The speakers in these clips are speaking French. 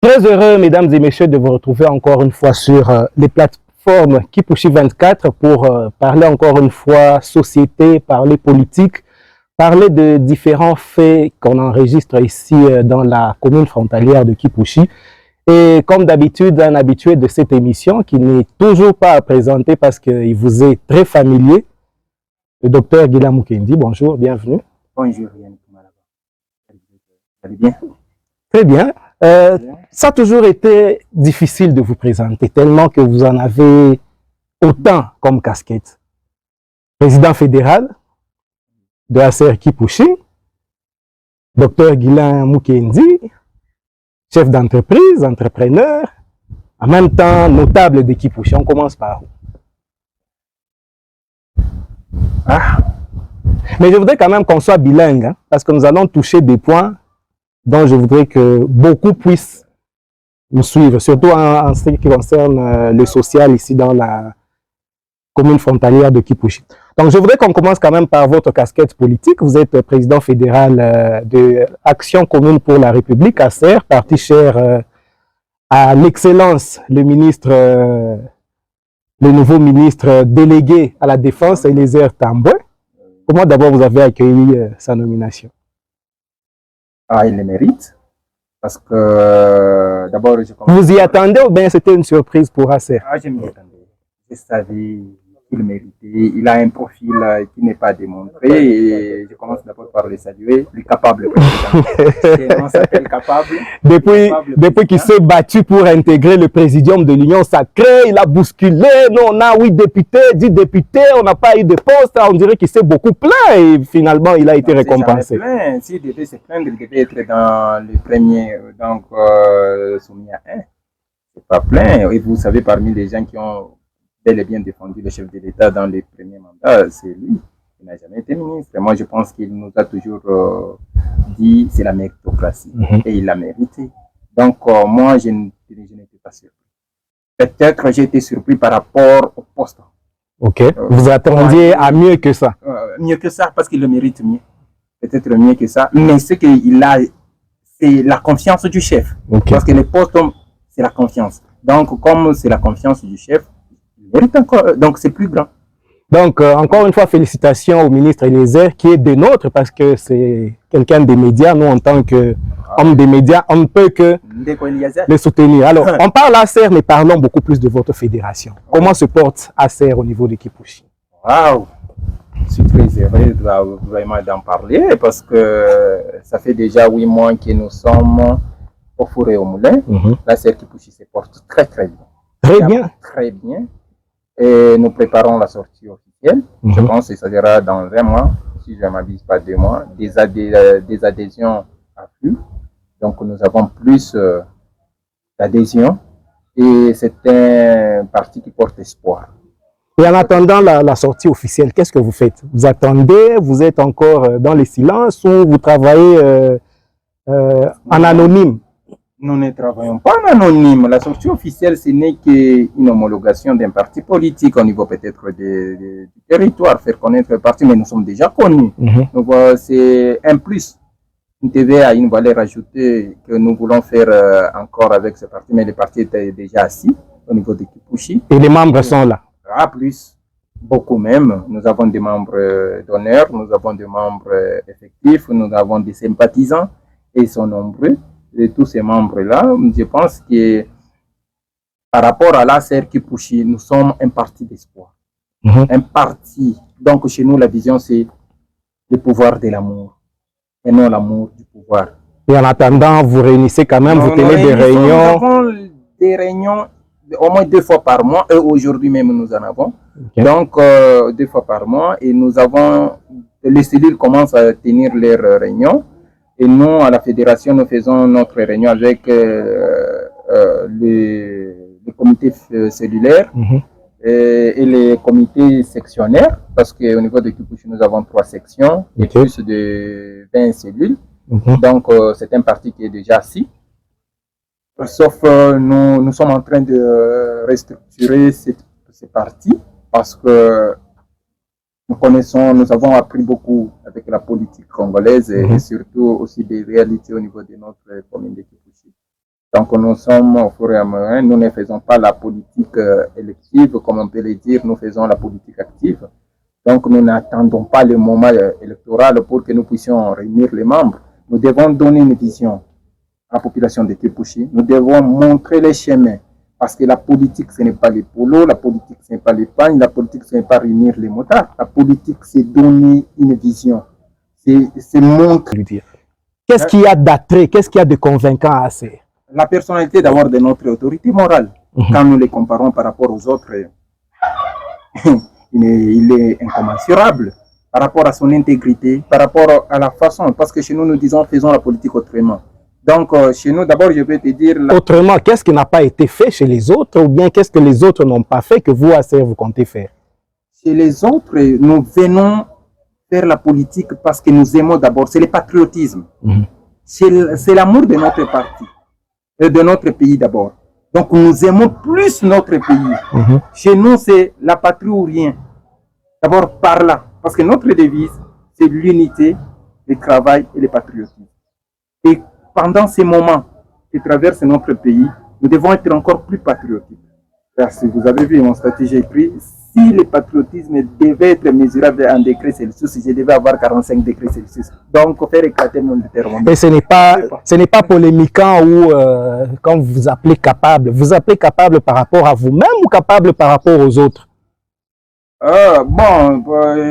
Très heureux, mesdames et messieurs, de vous retrouver encore une fois sur les plateformes Kipushi 24 pour parler encore une fois société, parler politique, parler de différents faits qu'on enregistre ici dans la commune frontalière de Kipushi. Et comme d'habitude, un habitué de cette émission qui n'est toujours pas à présenter parce qu'il vous est très familier, le docteur Guilain Mukendi. Bonjour, bienvenue. Bonjour, Yannick Malaba. Vous allez bien? Très bien. Ça a toujours été difficile de vous présenter, tellement que vous en avez autant comme casquette. Président fédéral de ACR Kipushi, docteur Guilain Mukendi, chef d'entreprise, entrepreneur, en même temps notable de Kipushi. On commence par où? Mais je voudrais quand même qu'on soit bilingue, hein, parce que nous allons toucher des points dont je voudrais que beaucoup puissent nous suivre, surtout en ce qui concerne le social ici dans la commune frontalière de Kipushi. Donc, je voudrais qu'on commence quand même par votre casquette politique. Vous êtes président fédéral de Action commune pour la République, ACR, parti cher à l'excellence, le nouveau ministre délégué à la Défense, Eliezer Tambwe. Comment d'abord vous avez accueilli sa nomination? Il le mérite. Parce que d'abord, vous y attendez ou bien c'était une surprise pour ACR? Je m'y attendais. Je savais qu'il le méritait. Il a un profil qui n'est pas démontré et je commence d'abord par le saluer. Le capable président. On s'appelle capable. Depuis qu'il s'est battu pour intégrer le présidium de l'Union sacrée, il a bousculé. Nous, on a 8 députés, 10 députés, on n'a pas eu de poste. On dirait qu'il s'est beaucoup plaint et finalement, il a été récompensé. S'il devait se plaindre, il devait être dans le premier, donc soumis à 1. C'est pas plein. Et vous savez, parmi les gens qui ont bel et bien défendu le chef de l'État dans les premiers mandats, c'est lui. Il n'a jamais été ministre. Et moi, je pense qu'il nous a toujours dit c'est la méritocratie. Et il l'a mérité. Donc, moi, je n'étais pas surpris. Peut-être j'ai été surpris par rapport au poste. Ok. Vous attendiez à mieux que ça? Mieux que ça, parce qu'il le mérite mieux. Peut-être mieux que ça. Mais ce qu'il a, c'est la confiance du chef. Okay. Parce que le poste, c'est la confiance. Donc, comme c'est la confiance du chef, il mérite encore. Donc, c'est plus grand. Donc, encore une fois, félicitations au ministre Eliezer, qui est des nôtres, parce que c'est quelqu'un des médias. Nous, en tant qu'homme des médias, on ne peut que le soutenir. Alors, on parle ACR, mais parlons beaucoup plus de votre fédération. Comment se porte ACR au niveau de Kipushi? Waouh! Je suis très heureux vraiment d'en parler, parce que ça fait déjà 8 mois que nous sommes au four et au moulin. L'ACR Kipushi se porte très, très bien. Très bien. Très bien. Et nous préparons la sortie officielle. Je pense que ça sera dans 1 mois, si je ne m'abuse pas 2 mois. Des adhésions affluent. Donc nous avons plus d'adhésions. Et c'est un parti qui porte espoir. Et en attendant la sortie officielle, qu'est-ce que vous faites? Vous attendez? Vous êtes encore dans les silences ou vous travaillez en anonyme? Nous ne travaillons pas en anonyme. La sortie officielle, ce n'est qu'une homologation d'un parti politique au niveau peut-être du territoire, faire connaître le parti, mais nous sommes déjà connus. Donc c'est un plus, une TVA, une valeur ajoutée que nous voulons faire encore avec ce parti, mais le parti était déjà assis au niveau de Kipushi. Et les membres sont là? Plus, beaucoup même. Nous avons des membres d'honneur, nous avons des membres effectifs, nous avons des sympathisants et ils sont nombreux. De tous ces membres-là, je pense que par rapport à l'ACR Kipushi, nous sommes un parti d'espoir. Un parti. Donc chez nous, la vision, c'est le pouvoir de l'amour et non l'amour du pouvoir. Et en attendant, vous réunissez quand même, vous tenez des réunions? Nous avons des réunions au moins 2 fois par mois et aujourd'hui même nous en avons. Donc 2 fois par mois et nous avons, les cellules commencent à tenir leurs réunions. Et nous, à la fédération, nous faisons notre réunion avec le comité cellulaire et les comités sectionnaires, parce qu'au niveau de Kipushi, nous avons 3 sections et plus de 20 cellules. Donc, c'est un parti qui est déjà assis. Sauf nous sommes en train de restructurer ces partis parce que nous avons appris beaucoup avec la politique congolaise et surtout aussi des réalités au niveau de notre commune de Kipushi. Donc nous sommes au fur et à mesure, nous ne faisons pas la politique élective, comme on peut le dire, nous faisons la politique active. Donc nous n'attendons pas le moment électoral pour que nous puissions réunir les membres. Nous devons donner une vision à la population de Kipushi. Nous devons montrer les chemins. Parce que la politique, ce n'est pas les polos, la politique, ce n'est pas les pagnes, la politique, ce n'est pas réunir les motards. La politique, c'est donner une vision. C'est montrer. Qu'est-ce qu'il y a d'attrait, qu'est-ce qu'il y a de convaincant à assez? La personnalité d'abord de notre autorité morale. Quand nous les comparons par rapport aux autres, il est incommensurable par rapport à son intégrité, par rapport à la façon. Parce que chez nous, nous disons, faisons la politique autrement. Donc, chez nous, d'abord, je vais te dire... Autrement, qu'est-ce qui n'a pas été fait chez les autres ou bien qu'est-ce que les autres n'ont pas fait que vous, ACR, vous comptez faire? Chez les autres, nous venons faire la politique parce que nous aimons d'abord. C'est le patriotisme. C'est l'amour de notre parti, de notre pays d'abord. Donc, nous aimons plus notre pays. Chez nous, c'est la patrie ou rien. D'abord, par là. Parce que notre devise, c'est l'unité, le travail et le patriotisme. Et pendant ces moments qui traversent notre pays, nous devons être encore plus patriotiques. Parce que vous avez vu mon statut, j'ai écrit, si le patriotisme devait être mesurable en degrés Celsius, je devais avoir 45 degrés Celsius. Donc, faire éclater mon thermomètre. Et ce n'est pas polémiquant ou quand vous vous appelez capable par rapport à vous-même ou capable par rapport aux autres?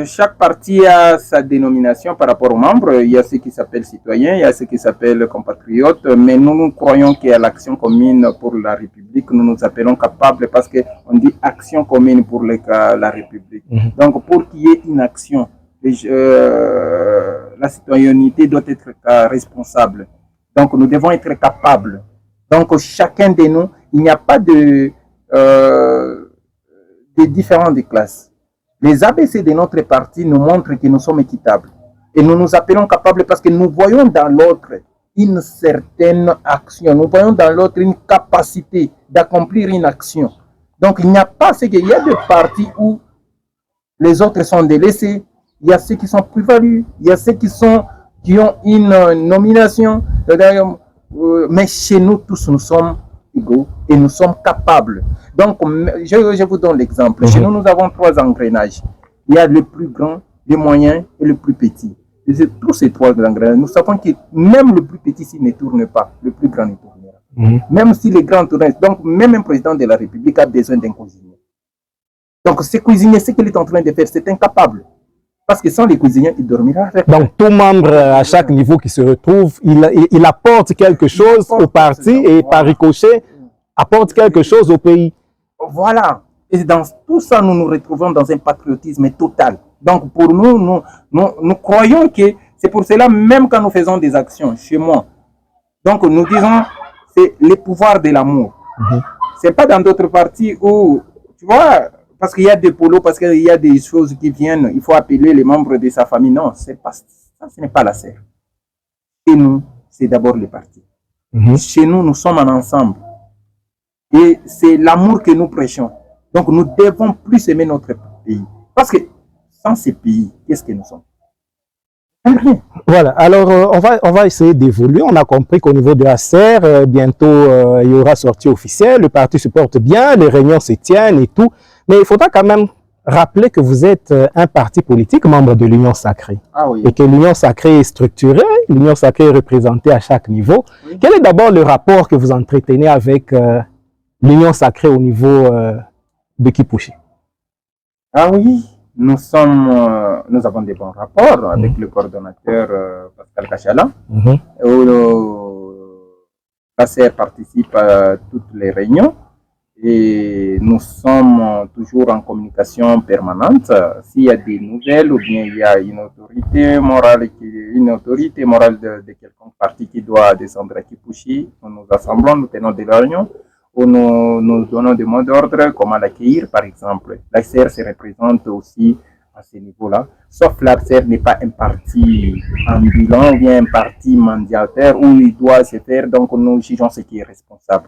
Chaque parti a sa dénomination par rapport aux membres. Il y a ceux qui s'appellent citoyens, il y a ceux qui s'appellent compatriotes, mais nous croyons qu'il y a l'action commune pour la République. Nous nous appelons capables parce qu'on dit action commune pour la République. Donc, pour qu'il y ait une action, la citoyenneté doit être responsable. Donc, nous devons être capables. Donc, chacun de nous, il n'y a pas de différents de classes. Les ABC de notre parti nous montrent que nous sommes équitables. Et nous nous appelons capables parce que nous voyons dans l'autre une certaine action. Nous voyons dans l'autre une capacité d'accomplir une action. Donc, il n'y a pas ce qu'il y a des partis où les autres sont délaissés. Il y a ceux qui sont plus-values. Il y a ceux qui ont une nomination. Mais chez nous, tous, nous sommes égaux et nous sommes capables. Donc, je vous donne l'exemple. Chez nous, nous avons 3 engrenages. Il y a le plus grand, le moyen et le plus petit. Et tous ces 3 engrenages, nous savons que même le plus petit, s'il ne tourne pas, le plus grand ne tournera. Même si les grands tournent. Donc, même un président de la République a besoin d'un cuisinier. Donc, ce cuisinier, ce qu'il est en train de faire, c'est incapable. Parce que sans les cuisiniers, il dormira. Donc, tout membre à chaque niveau qui se retrouve, il apporte quelque chose au parti et par ricochet, apporte quelque chose au pays. Voilà. Et dans tout ça, nous nous retrouvons dans un patriotisme total. Donc, pour nous, nous croyons que c'est pour cela, même quand nous faisons des actions chez moi, donc nous disons, c'est le pouvoir de l'amour. C'est pas dans d'autres partis où, tu vois, parce qu'il y a des polos, parce qu'il y a des choses qui viennent, il faut appeler les membres de sa famille. Non, ça, ce n'est pas la serre. Chez nous, c'est d'abord les partis. Chez nous, nous sommes en ensemble. Et c'est l'amour que nous prêchons. Donc, nous devons plus aimer notre pays. Parce que sans ces pays, qu'est-ce que nous sommes? Rien. Voilà, alors on va essayer d'évoluer. On a compris qu'au niveau de la serre, bientôt il y aura sortie officielle, le parti se porte bien, les réunions se tiennent et tout. Mais il faudra quand même rappeler que vous êtes un parti politique, membre de l'Union Sacrée. Ah oui. Et que l'Union Sacrée est structurée, l'Union Sacrée est représentée à chaque niveau. Oui. Quel est d'abord le rapport que vous entretenez avec l'Union Sacrée au niveau de Kipushi? Ah oui, nous avons des bons rapports avec le coordonnateur Pascal Kachala. La CR participe à toutes les réunions. Et nous sommes toujours en communication permanente. S'il y a des nouvelles ou bien il y a une autorité morale de quelconque parti qui doit descendre à Kipushi, nous nous assemblons, nous tenons des réunions où nous donnons des mots d'ordre, comment l'accueillir par exemple. L'ACR se représente aussi à ce niveau-là, sauf l'ACR n'est pas un parti ambulant ou bien un parti mandataire où il doit se faire, donc nous jugeons ce qui est responsable.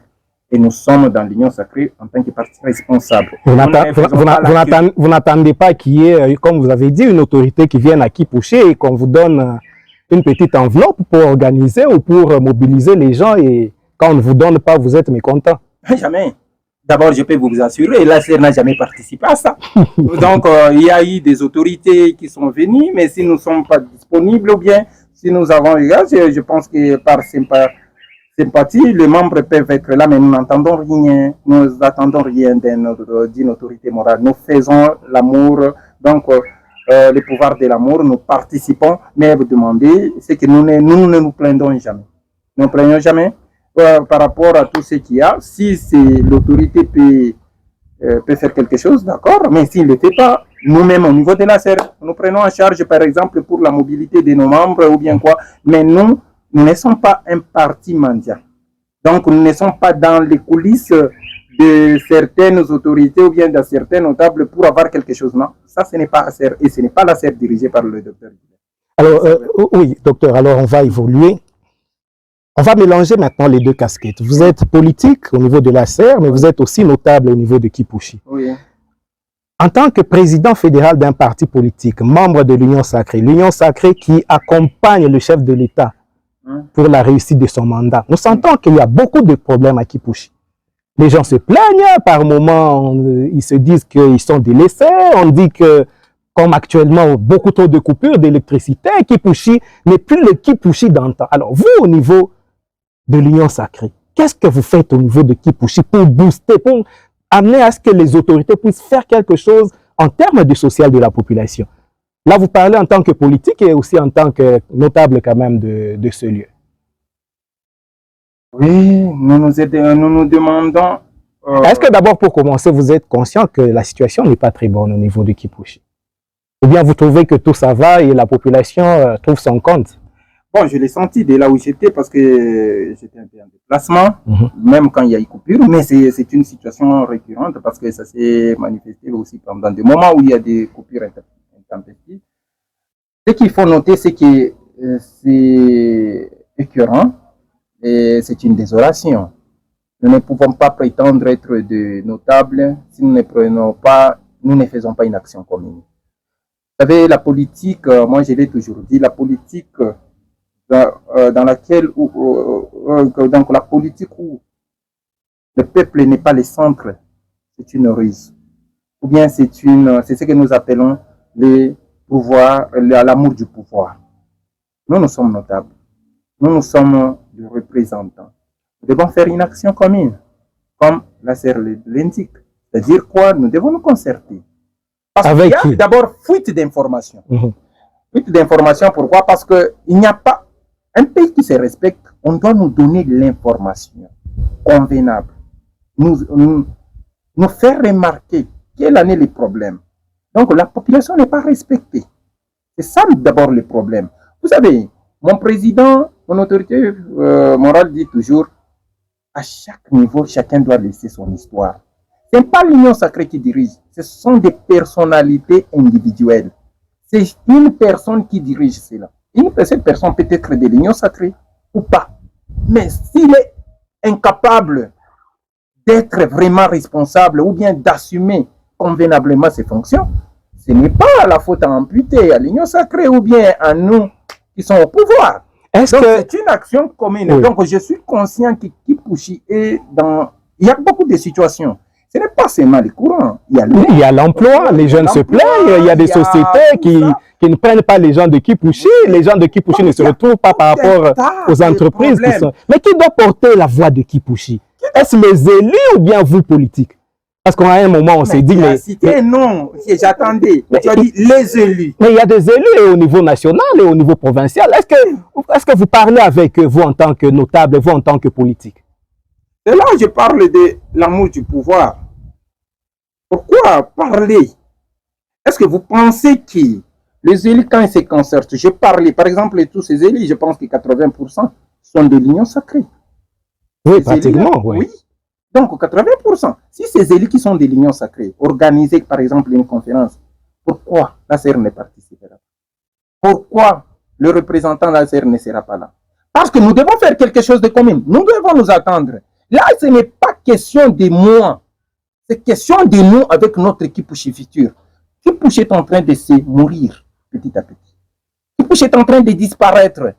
Et nous sommes dans l'Union Sacrée en tant que parti responsable. Vous n'attendez pas qu'il y ait, comme vous avez dit, une autorité qui vienne à Kipushi et qu'on vous donne une petite enveloppe pour organiser ou pour mobiliser les gens et Quand on ne vous donne pas, vous êtes mécontent. Jamais. D'abord, je peux vous assurer, l'ACR n'a jamais participé à ça. Donc, il y a eu des autorités qui sont venues, mais si nous ne sommes pas disponibles ou bien si nous avons je pense que par sympathie, les membres peuvent être là, mais nous n'entendons rien, nous n'attendons rien d'une autorité morale. Nous faisons l'amour, donc le pouvoir de l'amour, nous participons, mais vous demandez, c'est que nous ne nous plaindons jamais. Nous ne plaignons jamais. Par rapport à tout ce qu'il y a, si l'autorité peut faire quelque chose, d'accord, mais s'il ne le fait pas, nous-mêmes au niveau de la SER, nous prenons en charge par exemple pour la mobilité de nos membres ou bien quoi, mais nous ne sommes pas un parti mendiant. Donc nous ne sommes pas dans les coulisses de certaines autorités ou bien de certains notables pour avoir quelque chose. Non, ça ce n'est pas la SER et ce n'est pas la SER dirigée par le docteur. Alors, oui, docteur, alors on va évoluer. On va mélanger maintenant les deux casquettes. Vous êtes politique au niveau de la SER, mais vous êtes aussi notable au niveau de Kipushi. Oui. En tant que président fédéral d'un parti politique, membre de l'Union sacrée qui accompagne le chef de l'État pour la réussite de son mandat, nous sentons qu'il y a beaucoup de problèmes à Kipushi. Les gens se plaignent, par moments ils se disent qu'ils sont délaissés, on dit que comme actuellement beaucoup trop de coupures d'électricité, Kipushi n'est plus le Kipushi d'antan. Alors vous, au niveau de l'Union sacrée, qu'est-ce que vous faites au niveau de Kipushi pour booster, pour amener à ce que les autorités puissent faire quelque chose en termes de social de la population? Là, vous parlez en tant que politique et aussi en tant que notable quand même de ce lieu. Oui, nous nous demandons... Est-ce que d'abord, pour commencer, vous êtes conscient que la situation n'est pas très bonne au niveau de Kipushi? Ou bien vous trouvez que tout ça va et la population trouve son compte? Bon, je l'ai senti dès là où j'étais parce que j'étais un peu en déplacement, même quand il y a eu coupure, mais c'est une situation récurrente parce que ça s'est manifesté aussi pendant des moments où il y a des coupures intempestives. Ce qu'il faut noter, c'est que c'est écœurant et c'est une désolation. Nous ne pouvons pas prétendre être de notables si nous ne faisons pas une action commune. Vous savez, la politique, moi je l'ai toujours dit, la politique dans laquelle, donc la politique où le peuple n'est pas le centre, c'est une ruse. Ou bien c'est ce que nous appelons le pouvoir, l'amour du pouvoir. Nous sommes notables. Nous sommes des représentants. Nous devons faire une action commune, comme la SER l'indique. C'est-à-dire quoi? Nous devons nous concerter. Parce qu'il y a d'abord fuite d'informations. Fuite d'informations, pourquoi? Parce qu'il n'y a pas un pays qui se respecte, on doit nous donner l'information convenable. Nous faire remarquer quel en est le problème. Donc la population n'est pas respectée. C'est ça d'abord le problème. Vous savez, mon président, mon autorité morale dit toujours, à chaque niveau, chacun doit laisser son histoire. Ce n'est pas l'Union sacrée qui dirige, ce sont des personnalités individuelles. C'est une personne qui dirige cela. Cette personne peut être de l'Union sacrée ou pas. Mais s'il est incapable d'être vraiment responsable ou bien d'assumer convenablement ses fonctions, ce n'est pas la faute à imputer à l'Union sacrée ou bien à nous qui sont au pouvoir. C'est une action commune. Oui. Donc je suis conscient que Kipushi est dans... Il y a beaucoup de situations. Ce n'est pas seulement les courants. Il y a l'emploi, les jeunes se plaignent, il y a des sociétés qui ne prennent pas les gens de Kipushi, les gens de Kipushi ne se retrouvent pas par rapport aux entreprises. Mais qui doit porter la voix de Kipushi? Est-ce les élus ou bien vous, politiques? Parce qu'à un moment, on s'est dit... Non, j'attendais. Tu as dit les élus. Mais il y a des élus au niveau national et au niveau provincial. Est-ce que vous parlez avec vous en tant que notable, vous en tant que politique? Et là, je parle de l'amour du pouvoir. Pourquoi parler? Est-ce que vous pensez que les élus, quand ils se concertent, je parlais, par exemple, de tous ces élus, je pense que 80% sont de l'Union sacrée. Oui, pratiquement, oui. Donc, 80%. Si ces élus qui sont de l'Union sacrée, organisés, par exemple, une conférence, pourquoi la SER ne participera pas? Pourquoi le représentant de la SER ne sera pas là? Parce que nous devons faire quelque chose de commun. Nous devons nous attendre. Là, ce n'est pas question de moi. C'est question de nous avec notre Kipushi futur. Kipushi est en train de se mourir petit à petit. Kipushi est en train de disparaître.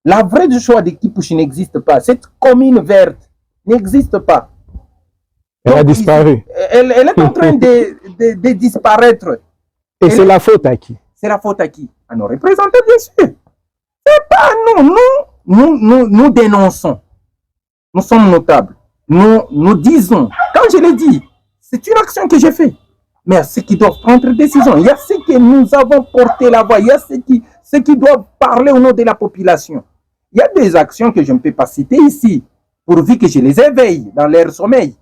La vraie du choix de Kipushi n'existe pas. Cette commune verte n'existe pas. Elle a disparu. Elle est en train de disparaître. Et c'est la faute à qui? C'est la faute à qui? À nos représentants, bien sûr. C'est pas nous. Nous dénonçons. Nous sommes notables. Nous disons. Quand je l'ai dit, c'est une action que j'ai faite. Mais il y a ceux qui doivent prendre des décisions. Il y a ceux que nous avons porté la voix. Il y a ceux qui doivent parler au nom de la population. Il y a des actions que je ne peux pas citer ici, pourvu que je les éveille dans leur sommeil.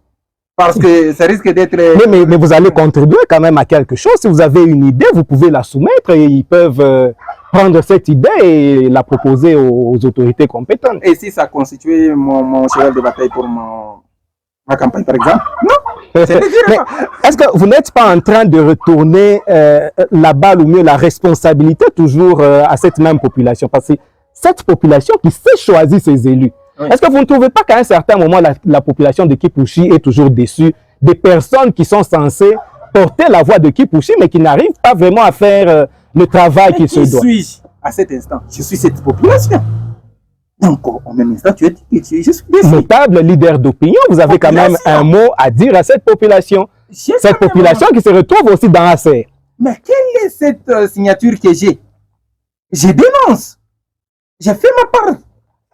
Parce que ça risque d'être... Mais vous allez contribuer quand même à quelque chose. Si vous avez une idée, vous pouvez la soumettre et ils peuvent prendre cette idée et la proposer aux autorités compétentes. Et si ça constituait mon cheval de bataille pour ma campagne, par exemple? Non. Est-ce que vous n'êtes pas en train de retourner la balle ou mieux la responsabilité toujours à cette même population? Parce que cette population qui sait choisir ses élus. Oui. Est-ce que vous ne trouvez pas qu'à un certain moment, la population de Kipushi est toujours déçue des personnes qui sont censées porter la voix de Kipushi, mais qui n'arrivent pas vraiment à faire le travail qu'il se doit? Qui suis-je à cet instant? Je suis cette population. Donc, en même instant, tu as dit que je suis déçu. Notable leader d'opinion, vous avez quand même un mot à dire à cette population. Cette population qui se retrouve aussi dans la serre. Mais quelle est cette signature que j'ai? Je dénonce. J'ai fait ma part.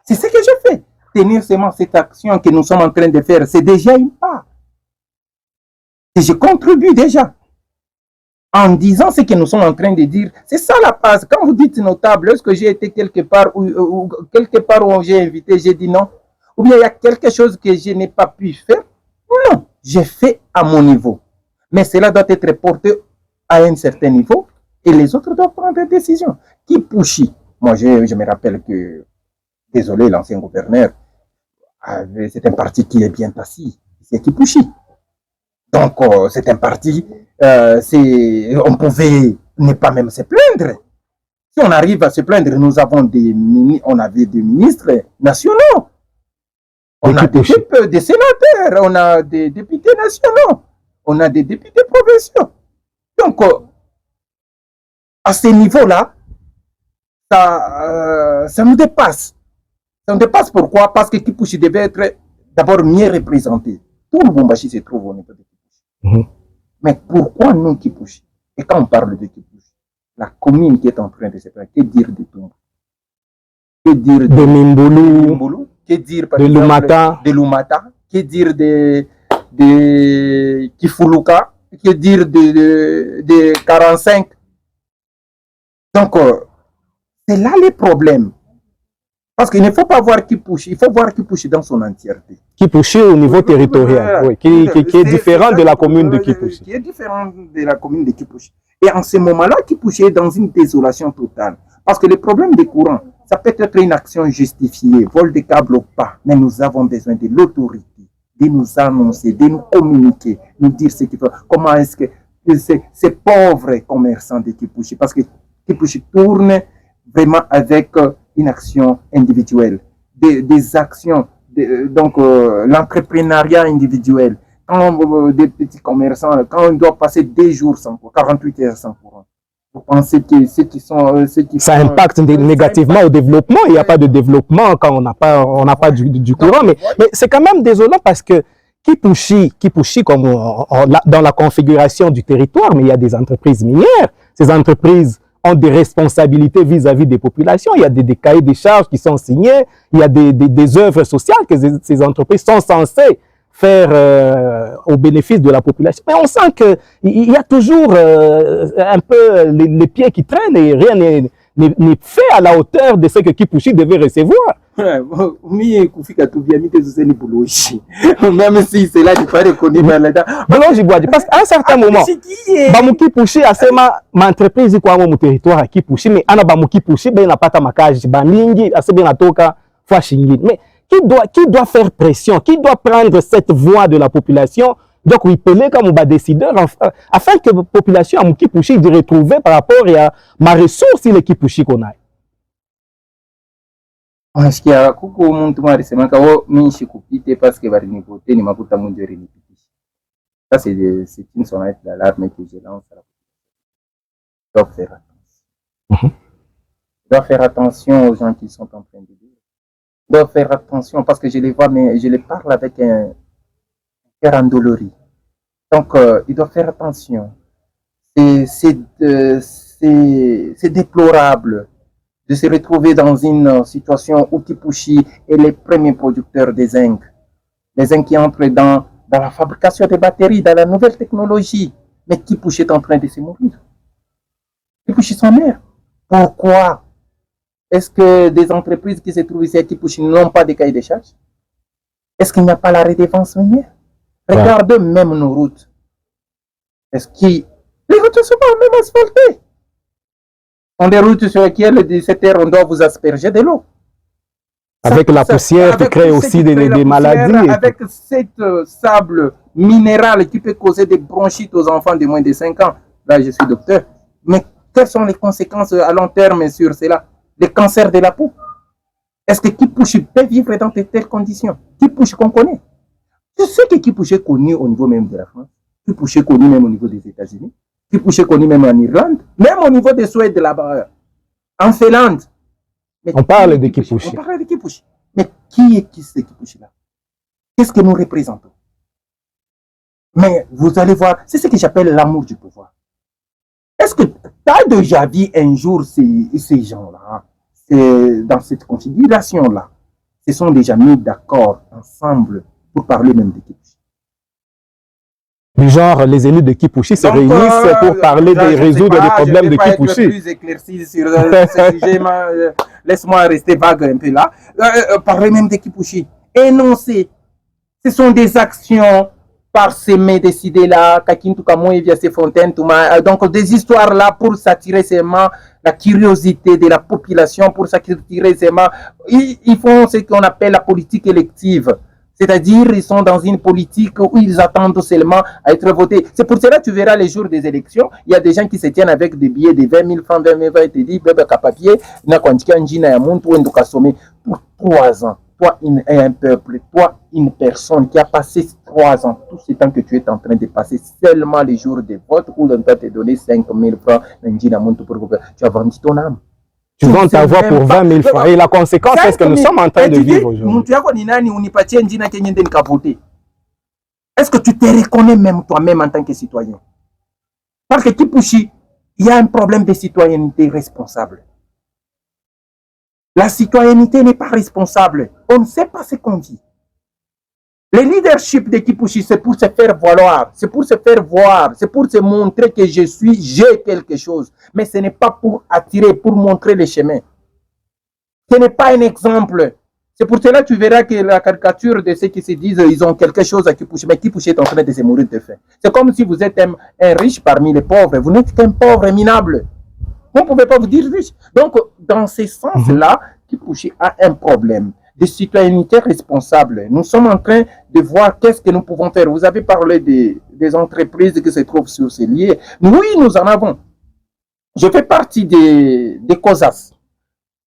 C'est ce que je fais. Tenir seulement cette action que nous sommes en train de faire, c'est déjà une part. Et je contribue déjà. En disant ce que nous sommes en train de dire, c'est ça la base. Quand vous dites notable, lorsque j'ai été quelque part où j'ai invité, j'ai dit non. Ou bien il y a quelque chose que je n'ai pas pu faire. Non, j'ai fait à mon niveau. Mais cela doit être porté à un certain niveau et les autres doivent prendre des décisions. Kipushi, moi je me rappelle que, désolé, l'ancien gouverneur, c'est un parti qui est bien assis, c'est Kipushi. Donc, c'est un parti, on pouvait ne pas même se plaindre. Si on arrive à se plaindre, nous avons on avait des ministres nationaux, on a des sénateurs, on a des députés nationaux, on a des députés provinciaux. Donc, à ce niveau-là, ça nous dépasse. Ça nous dépasse pourquoi? Parce que Kipushi devait être d'abord mieux représenté. Tout le Lubumbashi se trouve au niveau de Kipushi. Mais pourquoi non Kipushi? Et quand on parle de Kipushi, la commune qui est en train de se faire, que dire de Tumba? Que dire de Mimbulu? Que dire par de exemple, Lumata? De Lumata? Que dire de Kifuluka? Que dire de 45? Donc, c'est là le problème. Parce qu'il ne faut pas voir Kipushi, il faut voir Kipushi dans son entièreté. Kipushi au niveau territorial, oui, qui est différent de la commune de Kipushi. Qui est différent de la commune de Kipushi. Et en ce moment-là, Kipushi est dans une désolation totale. Parce que le problème des courants, ça peut être une action justifiée, vol de câble ou pas, mais nous avons besoin de l'autorité, de nous annoncer, de nous communiquer, nous dire ce qu'il faut. Comment est-ce que ces pauvres commerçants de Kipushi, parce que Kipushi tourne vraiment avec une action individuelle, des actions, donc l'entrepreneuriat individuel. Quand des petits commerçants, quand on doit passer 2 jours sans courant, 48 heures sans courant, vous pensez que ceux qui sont... ça impacte négativement au développement. Il n'y a pas de développement quand on n'a pas du courant. Mais c'est quand même désolant parce que Kipushi comme dans la configuration du territoire, mais il y a des entreprises minières. Ces entreprises ont des responsabilités vis-à-vis des populations. Il y a des cahiers des charges qui sont signés. Il y a des œuvres sociales que ces entreprises sont censées faire au bénéfice de la population. Mais on sent qu'il y a toujours un peu les pieds qui traînent et rien n'est fait à la hauteur de ce que Kipushi devait recevoir. Même si c'est là n'est pas reconnu par l'État. Parce qu'à un certain moment, Kipushi a sema entreprise kwa mu territoire à Kipushi, mais ana Kipushi ben napata makaji baningi assez bien atoka fois shingini. Mais qui doit faire pression, qui doit prendre cette voix de la population, donc il peut comme un décideur afin que la population à Kipushi de retrouver par rapport à ma ressource il Kipushi qu'on a. Unasikia kuko muntu mari sema kao minshi kupite parce que bari ni voter ni makuta munjo rini pitisha. Ça c'est une sonnette d'alarme que je lance à la population. Donc faire attention. doivent faire attention aux gens qui sont en train de dire. Ils doivent faire attention parce que je les vois, mais je les parle avec un cœur endolori. Donc, ils doivent faire attention. C'est déplorable de se retrouver dans une situation où Kipushi est le premier producteur des zinc. Les zinc qui entrent dans la fabrication des batteries, dans la nouvelle technologie. Mais Kipushi est en train de se mourir. Kipushi s'en meurt. Pourquoi est-ce que des entreprises qui se trouvent ici à Kipushi n'ont pas de cahier de charges? Est-ce qu'il n'y a pas la redevance minière? Regardez même nos routes. Est-ce que les routes ne sont pas même asphaltées? On des routes sur lesquelles, de cette terre, on doit vous asperger de l'eau. Avec la poussière qui crée aussi des maladies. Avec cet sable minéral qui peut causer des bronchites aux enfants de moins de 5 ans. Là, je suis docteur. Mais quelles sont les conséquences à long terme sur cela? Les cancers de la peau. Est-ce que Kipushi peut vivre dans de telles conditions? Kipushi qu'on connaît. Je sais que Kipushi est connu au niveau même de la France. Kipushi est connu même au niveau des États-Unis. Kipushi est connu même en Irlande. Même au niveau des Suède là-bas. En Finlande. On parle de Kipushi. On parle de Kipushi. Mais qui est ce Kipushi-là? Qu'est-ce que nous représentons? Mais vous allez voir, c'est ce que j'appelle l'amour du pouvoir. Est-ce que tu as déjà vu un jour ces gens-là, dans cette configuration-là, se sont déjà mis d'accord ensemble pour parler même de Kipushi? Du genre, les élus de Kipushi se réunissent pour parler de résoudre les problèmes de Kipushi. Je ne vais pas être plus éclairci sur ce sujet, laisse-moi rester vague un peu là. Parler même de Kipushi. Énoncer. Ce sont des actions parsemées, décidées là, Kakintu Kamoui via ces fontaines, donc des histoires là pour s'attirer seulement la curiosité de la population, pour s'attirer seulement. Ils font ce qu'on appelle la politique élective. C'est-à-dire, ils sont dans une politique où ils attendent seulement à être votés. C'est pour cela que tu verras les jours des élections, il y a des gens qui se tiennent avec des billets de 20 000 francs, 20 000 francs, et te disent, bébé, papier, pour 3 ans. Toi, un peuple, toi, une personne qui a passé 3 ans, tout ce temps que tu es en train de passer, seulement les jours de vote, où on doit te donner 5 000 francs, tu as vendu ton âme. Tu vends ta voix pour 20 000 francs. Et la conséquence, c'est ce que nous sommes en train de vivre aujourd'hui. Est-ce que tu te reconnais même toi-même en tant que citoyen? Parce que Kipushi, il y a un problème de citoyenneté responsable. La citoyenneté n'est pas responsable. On ne sait pas ce qu'on dit. Le leadership de Kipushi, c'est pour se faire valoir, c'est pour se faire voir, c'est pour se montrer que j'ai quelque chose. Mais ce n'est pas pour attirer, pour montrer le chemin. Ce n'est pas un exemple. C'est pour cela que tu verras que la caricature de ceux qui se disent ils ont quelque chose à Kipushi, mais Kipushi est en train de se mourir de faim. C'est comme si vous êtes un riche parmi les pauvres. Vous n'êtes qu'un pauvre minable. Vous ne pouvez pas vous dire riche. Donc, dans ce sens-là, Kipushi a un problème de citoyenneté responsable. Nous sommes en train de voir qu'est-ce que nous pouvons faire. Vous avez parlé des entreprises qui se trouvent sur ces lieux. Oui, nous en avons. Je fais partie des COSAS,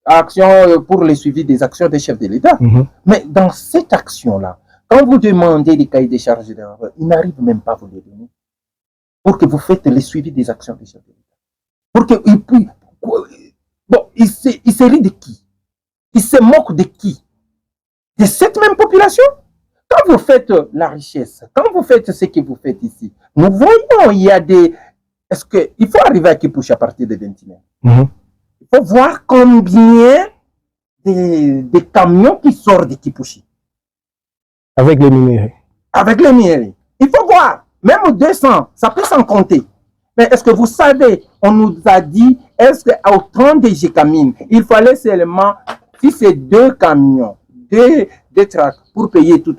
Action pour le suivi des actions des chefs de l'État. Mais dans cette action-là, quand vous demandez des cahiers de charges, ils n'arrivent même pas à vous les donner pour que vous faites le suivi des actions des chefs de l'État. Pour que, bon, il se rit de qui? Il se moque de qui? De cette même population? Quand vous faites la richesse, quand vous faites ce que vous faites ici, nous voyons, il y a des... Est-ce qu'il faut arriver à Kipushi à partir de 29? Il faut voir combien de camions qui sortent de Kipushi. Avec les minerais. Avec les minerais. Il faut voir. Même 200, ça peut s'en compter. Mais est-ce que vous savez, on nous a dit, est-ce qu'au 30 de Gécamine, il fallait seulement, si c'est 2 camions, des tracts pour payer tous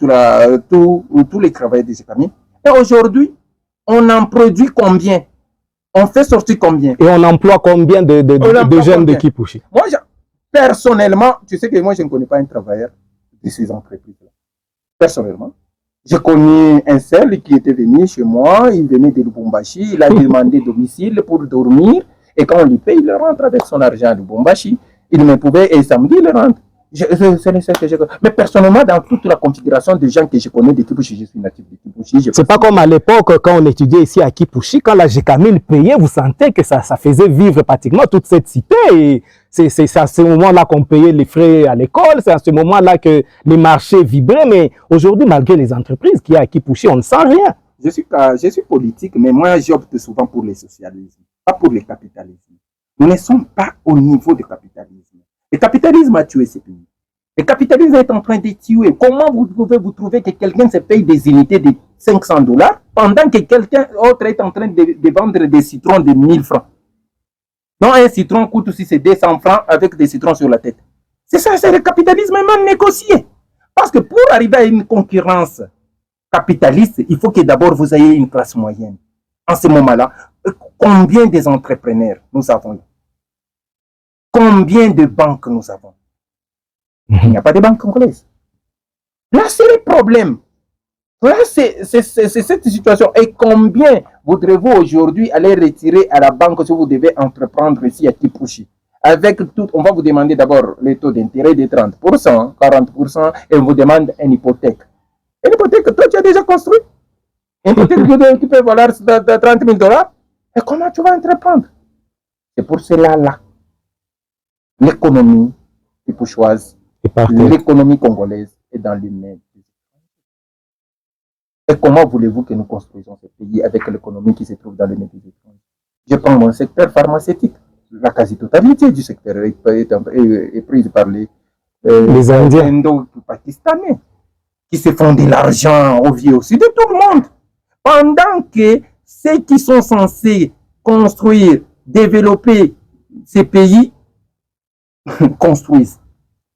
les travailleurs de Gécamine. Et aujourd'hui, on en produit combien? On fait sortir combien? Et on emploie combien de jeunes de Kipushi? Moi, personnellement, tu sais que moi, je ne connais pas un travailleur de ces entreprises-là. Personnellement. J'ai connu un seul qui était venu chez moi, il venait de Lubumbashi, il a demandé domicile pour dormir, et quand on lui paye, il rentre avec son argent à Lubumbashi. Il me pouvait, et samedi, il rentre. C'est le seul que je connais. Mais personnellement, dans toute la configuration des gens que je connais de Kipushi, je suis natif de Kipushi. C'est pas comme à l'époque, quand on étudiait ici à Kipushi, quand la GECAMIL payait, vous sentez que ça faisait vivre pratiquement toute cette cité. Et c'est à ce moment-là qu'on payait les frais à l'école, c'est à ce moment-là que les marchés vibraient. Mais aujourd'hui, malgré les entreprises qu'il y a à Kipushi, on ne sent rien. Je suis politique, mais moi, j'opte souvent pour le socialisme, pas pour le capitalisme. Nous ne sommes pas au niveau du capitalisme. Le capitalisme a tué ces pays. Le capitalisme est en train de tuer. Comment vous pouvez vous trouver que quelqu'un se paye des unités de 500 $ pendant que quelqu'un autre est en train de vendre des citrons de 1000 francs? Non, un citron coûte aussi c'est 200 francs avec des citrons sur la tête. C'est ça, c'est le capitalisme mal négocié. Parce que pour arriver à une concurrence capitaliste, il faut que d'abord vous ayez une classe moyenne. En ce moment-là, combien des entrepreneurs nous avons? Combien de banques nous avons? Il n'y a pas de banque congolaise. Là, c'est le problème. Là, c'est cette situation. Et combien voudrez-vous aujourd'hui aller retirer à la banque si vous devez entreprendre ici à Kipushi? Avec tout, on va vous demander d'abord les taux d'intérêt de 30%, 40%, et on vous demande une hypothèque. Une hypothèque que toi, tu as déjà construit. Une hypothèque qui peut valoir 30 000 $. Et comment tu vas entreprendre? C'est pour cela, là, l'économie kipouchoise, l'économie congolaise est dans les mains. Et comment voulez-vous que nous construisons ce pays avec l'économie qui se trouve dans les mains des étrangers? Je prends mon secteur pharmaceutique. La quasi-totalité du secteur est prise par les Indiens indo-pakistanais qui se font de l'argent au vieux aussi de tout le monde. Pendant que ceux qui sont censés construire, développer ces pays construisent.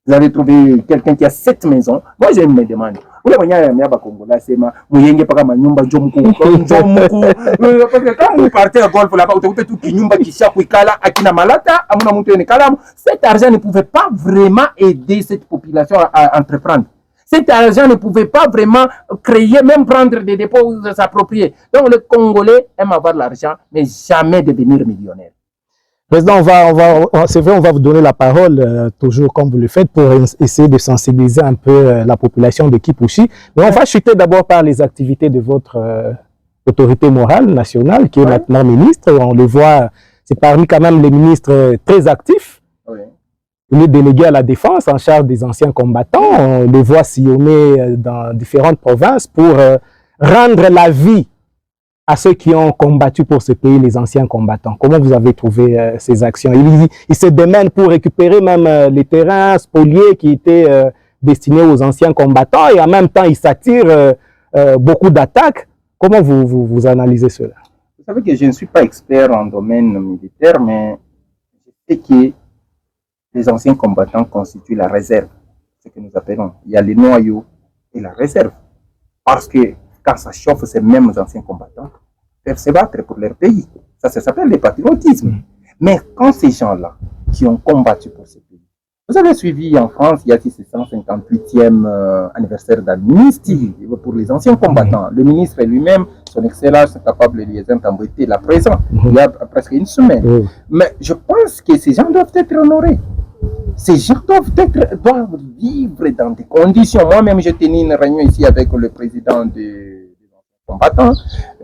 Vous avez trouvé quelqu'un qui a 7 maisons. Moi, je me demande. Parce que quand vous partez à Golfe là-bas, cet argent ne pouvait pas vraiment aider cette population à entreprendre. Cet argent ne pouvait pas vraiment créer, même prendre des dépôts ou s'approprier. Donc le Congolais aime avoir l'argent, mais jamais devenir millionnaire. Président, c'est vrai, on va vous donner la parole, toujours comme vous le faites, pour essayer de sensibiliser un peu la population de Kipushi. Mais on va chuter d'abord par les activités de votre autorité morale nationale, qui est maintenant ministre. On le voit, c'est parmi quand même les ministres très actifs. Oui. Il est délégué à la défense, en charge des anciens combattants. On le voit sillonner dans différentes provinces pour rendre la vie à ceux qui ont combattu pour ce pays, les anciens combattants. Comment vous avez trouvé ces actions? Il se démène pour récupérer même les terrains spoliés qui étaient destinés aux anciens combattants et en même temps, il s'attire beaucoup d'attaques. Comment vous analysez cela? Vous savez que je ne suis pas expert en domaine militaire, mais je sais que les anciens combattants constituent la réserve, ce que nous appelons. Il y a les noyaux et la réserve. Parce que quand ça chauffe, ces mêmes anciens combattants peuvent se battre pour leur pays. Ça s'appelle le patriotisme. Mais quand ces gens-là, qui ont combattu pour ce pays, vous avez suivi en France, il y a ce 158e anniversaire d'amnistie pour les anciens combattants. Le ministre lui-même, son excellence capable de liaison Tambouité, l'a présent il y a presque une semaine. Mais je pense que ces gens doivent être honorés. Ces gens doivent vivre dans des conditions. Moi-même, j'ai tenu une réunion ici avec le président des combattants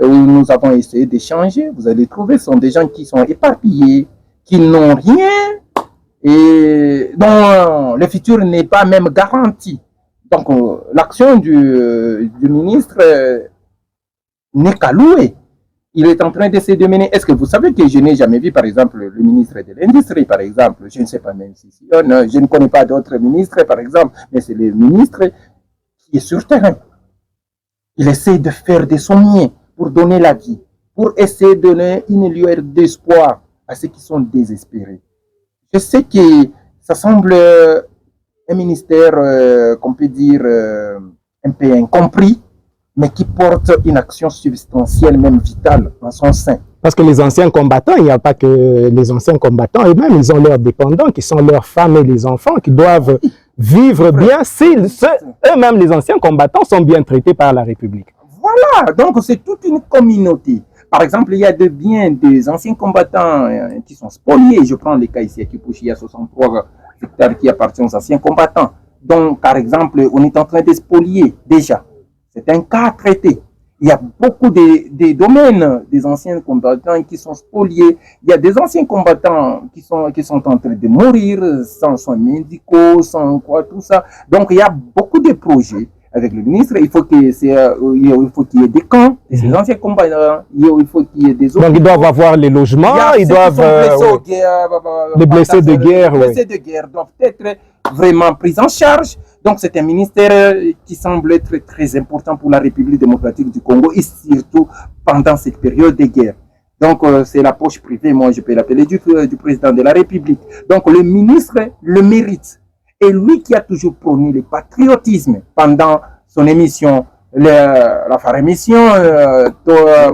où nous avons essayé d'échanger. Vous allez trouver, ce sont des gens qui sont éparpillés, qui n'ont rien et dont le futur n'est pas même garanti. Donc, l'action du ministre n'est qu'à louer. Il est en train de se démener. Est-ce que vous savez que je n'ai jamais vu, par exemple, le ministre de l'Industrie, par exemple? Je ne sais pas même si je ne connais pas d'autres ministres, par exemple, mais c'est le ministre qui est sur terrain. Il essaie de faire de son mieux pour donner la vie, pour essayer de donner une lueur d'espoir à ceux qui sont désespérés. Je sais que ça semble un ministère, qu'on peut dire, un peu incompris, mais qui porte une action substantielle, même vitale, en son sein. Parce que les anciens combattants, il n'y a pas que les anciens combattants, eux-mêmes, ils ont leurs dépendants, qui sont leurs femmes et les enfants, qui doivent vivre bien si eux-mêmes, les anciens combattants, sont bien traités par la République. Voilà, donc c'est toute une communauté. Par exemple, il y a des anciens combattants qui sont spoliés. Je prends les cas ici à Kipushi, il y a 63 hectares qui appartiennent aux anciens combattants. Donc, par exemple, on est en train de spolier déjà. C'est un cas traité. Il y a beaucoup de domaines des anciens combattants qui sont spoliés. Il y a des anciens combattants qui sont en train de mourir sans soins médicaux, sans quoi, tout ça. Donc, il y a beaucoup de projets avec le ministre. Il faut qu'il y ait des camps, des anciens combattants. Il faut qu'il y ait des autres. Donc, ils doivent avoir les logements, ils doivent. Les blessés de guerre. Les blessés de guerre doivent être vraiment pris en charge. Donc, c'est un ministère qui semble être très important pour la République démocratique du Congo et surtout pendant cette période de guerre. Donc, c'est la poche privée, moi je peux l'appeler, du président de la République. Donc, le ministre le mérite. Et lui qui a toujours prôné le patriotisme pendant son émission, la phare émission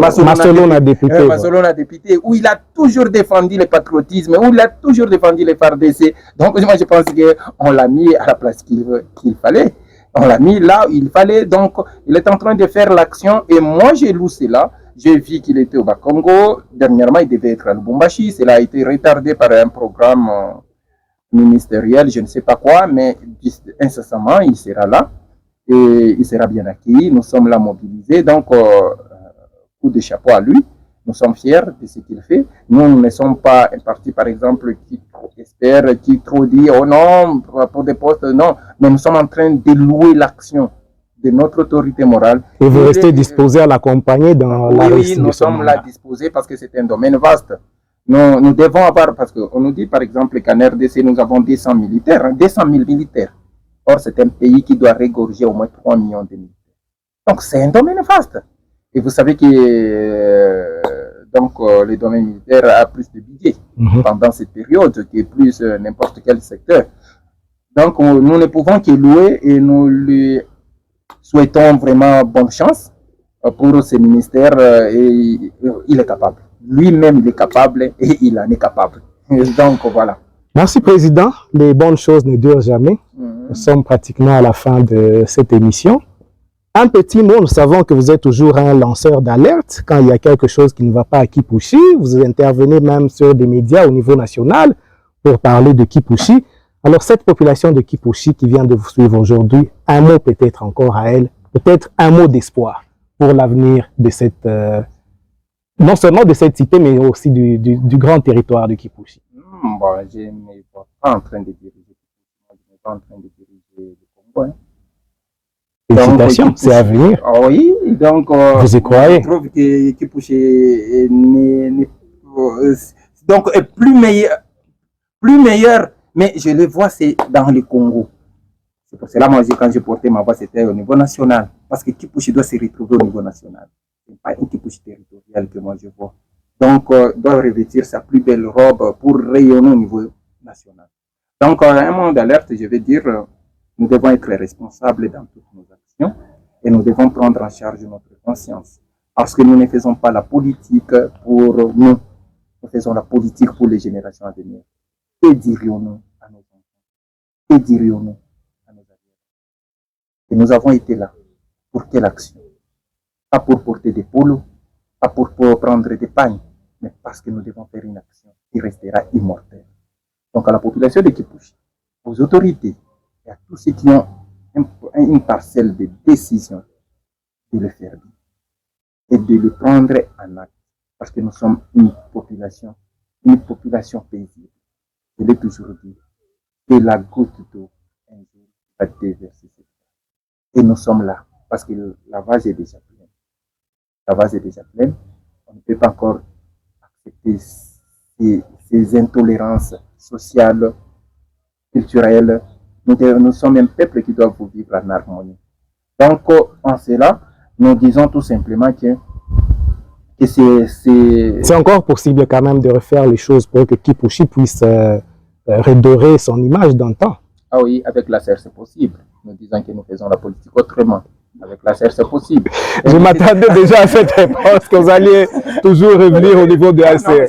Masolona député, où il a toujours défendu le patriotisme, où il a toujours défendu les FARDC. Donc moi je pense qu'on l'a mis à la place qu'il fallait. On l'a mis là où il fallait. Donc il est en train de faire l'action et moi j'ai lu cela. J'ai vu qu'il était au Bas-Congo. Dernièrement il devait être à Lubumbashi. Cela a été retardé par un programme ministériel, je ne sais pas quoi, mais incessamment il sera là. Et il sera bien accueilli. Nous sommes là mobilisés. Donc, coup de chapeau à lui. Nous sommes fiers de ce qu'il fait. Nous ne sommes pas un parti, par exemple, qui trop espère, qui trop dit, oh non, pour des postes, non. Mais nous sommes en train de louer l'action de notre autorité morale. Et vous restez disposé à l'accompagner dans la réussite. Oui, nous sommes là disposés parce que c'est un domaine vaste. Nous devons avoir, parce qu'on nous dit, par exemple, qu'en RDC, nous avons 200 militaires, 200 000 militaires. Or, c'est un pays qui doit régorger au moins 3 millions de militaires. Donc, c'est un domaine vaste. Et vous savez que le domaine militaire a plus de budget pendant cette période que plus n'importe quel secteur. Donc, nous ne pouvons que louer et nous lui souhaitons vraiment bonne chance pour ce ministère. Et il est capable. Lui-même, il est capable et il en est capable. Et donc, voilà. Merci, Président. Les bonnes choses ne durent jamais. Nous sommes pratiquement à la fin de cette émission. Un petit mot, nous savons que vous êtes toujours un lanceur d'alerte. Quand il y a quelque chose qui ne va pas à Kipushi, vous intervenez même sur des médias au niveau national pour parler de Kipushi. Alors, cette population de Kipushi qui vient de vous suivre aujourd'hui, un mot peut-être encore à elle, peut-être un mot d'espoir pour l'avenir de cette, non seulement de cette cité, mais aussi du grand territoire de Kipushi. Bon, je ne suis pas en train de diriger, je ne suis pas en train de diriger le Congo. Hein. Félicitations, c'est à venir. Oui, donc vous y croyez? Je trouve que Kipushi est plus meilleur, mais je le vois, c'est dans le Congo. C'est pour cela, moi, quand j'ai porté ma voix, c'était au niveau national. Parce que Kipushi doit se retrouver au niveau national. Ce n'est pas un Kipushi territorial que moi je vois. Donc, doit revêtir sa plus belle robe pour rayonner au niveau national. Donc, un moment d'alerte, je vais dire, nous devons être responsables dans toutes nos actions et nous devons prendre en charge notre conscience. Parce que nous ne faisons pas la politique pour nous, nous faisons la politique pour les générations à venir. Que dirions-nous à nos enfants? Que dirions-nous à nos arrières? Et nous avons été là. Pour quelle action? Pas pour porter des polos, pas pour prendre des pagnes, mais parce que nous devons faire une action qui restera immortelle. Donc à la population de Kipushi, aux autorités et à tous ceux qui ont une parcelle de décision, de le faire vivre et de le prendre en acte. Parce que nous sommes une population paisible. Je l'ai toujours dit, que la goutte d'eau un jour va déverser. Et nous sommes là, parce que la vase est déjà pleine. La vase est déjà pleine. On ne peut pas encore accepter ces intolérances sociales, culturelles. Nous sommes un peuple qui doit vivre en harmonie. Donc, en cela, nous disons tout simplement que c'est encore possible quand même de refaire les choses pour que Kipushi puisse redorer son image d'antan. Ah oui, avec la serre, c'est possible. Nous disons que nous faisons la politique autrement. Avec la serre, c'est possible. Je m'attendais déjà à cette réponse, que vous alliez toujours revenir au niveau de la serre.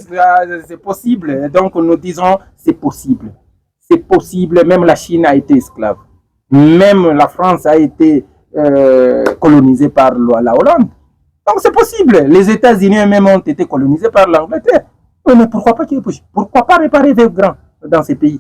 C'est possible. Donc, nous disons, c'est possible. C'est possible. Même la Chine a été esclave. Même la France a été colonisée par la Hollande. Donc, c'est possible. Les États-Unis eux-mêmes ont été colonisés par l'Angleterre. Mais pourquoi pas réparer vos grands dans ces pays?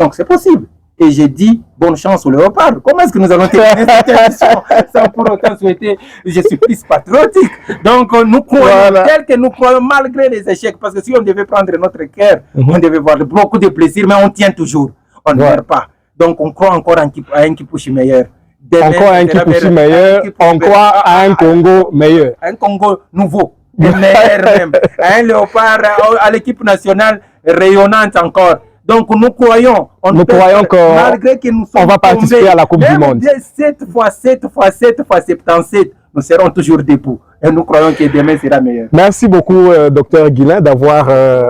Donc c'est possible. Et j'ai dit, bonne chance au Léopard. Comment est-ce que nous allons terminer cette émission sans pour autant souhaiter, je suis plus patriotique. Donc nous croyons, tel que nous croyons, malgré les échecs, parce que si on devait prendre notre cœur, on devait voir beaucoup de plaisir, mais on tient toujours. On ne meurt pas. Donc on croit encore à un Kipushi meilleur. Encore un Kipushi meilleur, on croit à un Congo meilleur. Un Congo nouveau, meilleur même. Un Léopard à l'équipe nationale rayonnante encore. Donc nous croyons, malgré que nous sommes on va participer tombés, à la Coupe du Monde. 7 fois 77, nous serons toujours debout. Et nous croyons que demain sera meilleur. Merci beaucoup, Dr Guillain, d'avoir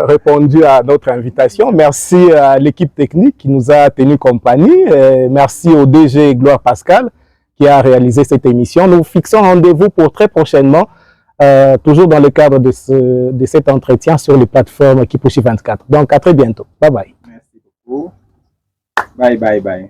répondu à notre invitation. Merci à l'équipe technique qui nous a tenu compagnie. Merci au DG Gloire Pascal qui a réalisé cette émission. Nous fixons rendez-vous pour très prochainement, toujours dans le cadre de cet entretien sur les plateformes Kipushi 24. Donc à très bientôt. Bye bye. Merci beaucoup. Bye bye bye.